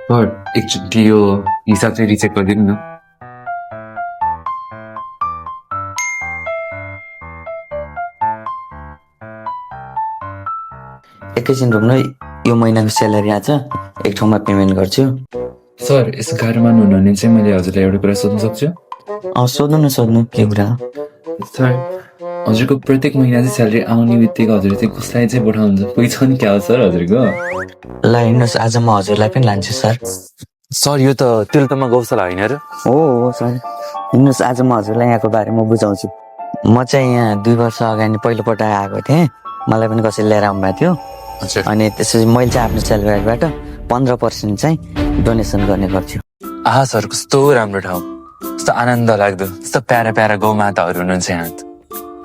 Sir एकचोटि यो हिसाब चाहिँ रिचेक गरिदिनु न। एकैछिन रोक्नु, यो महिनाको स्यालेरी आज एक ठाउँमा पेमेन्ट गर्छु। सर यसो गाह्रो मान्नुहुन्न भने चाहिँ मैले हजुरलाई एउटा कुरा सोध्न सक्छु? सोध्नु के कुरा? सर हजुरको प्रत्येक महिना चाहिँ स्यालेरी आउने बित्तिकै हजुरले चाहिँ कसलाई चाहिँ पठाउनुहुन्छ? पैसा नि क्या हो सर हजुरको? ल हिँड्नुहोस्, आज म हजुरलाई पनि लान्छु सर। सर यो त तिलतमा गौशाला होइन र? हो सर, हिँड्नुहोस्, आज म हजुरलाई यहाँको बारेमा बुझाउँछु। म चाहिँ यहाँ 2 वर्ष अगाडि पहिलोपल्ट आएको थिएँ, मलाई पनि कसैले लिएर आउनुभएको थियो। अनि त्यसपछि मैले चाहिँ आफ्नो स्यालेरीबाट 15% चाहिँ डोनेसन गर्ने गर्छु। आहा सर कस्तो राम्रो ठाउँ, कस्तो आनन्द लाग्दो, कस्तो प्यारा प्यारा गौमाताहरू हुनुहुन्छ यहाँ।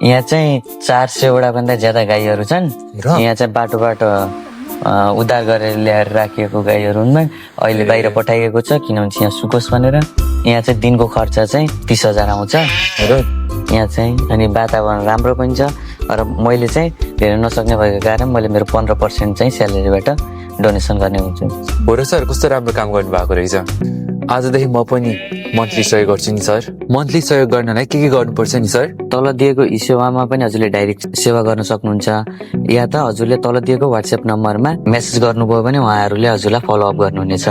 यहाँ चाहिँ 400 भन्दा ज्यादा गाईहरू छन्। यहाँ चाहिँ बाटोबाट उद्धार गरेर ल्याएर राखिएको गाईहरू हुन्। अहिले बाहिर पठाइएको छ किनभने यहाँ सुकोस् भनेर। यहाँ चाहिँ दिनको खर्च चाहिँ 30,000 आउँछ यहाँ चाहिँ। अनि वातावरण राम्रो पनि छ, र मैले चाहिँ धेरै नसक्ने भएको कारण मैले मेरो 15% चाहिँ स्यालेरीबाट डोनेसन गर्ने हुन्छु। हो र सर, कस्तो राम्रो काम गर्नु भएको रहेछ। आजदेखि म पनि मन्थली सहयोग गर्छु नि सर। मन्थली सहयोग गर्नलाई के गर्नुपर्छ नि सर? तल दिएको ई सेवामा पनि हजुरले डाइरेक्ट सेवा गर्न सक्नुहुन्छ, या त हजुरले तल दिएको व्हाट्सएप नम्बरमा मेसेज गर्नुभयो भने उहाँहरूले हजुरलाई फलोअप गर्नुहुनेछ।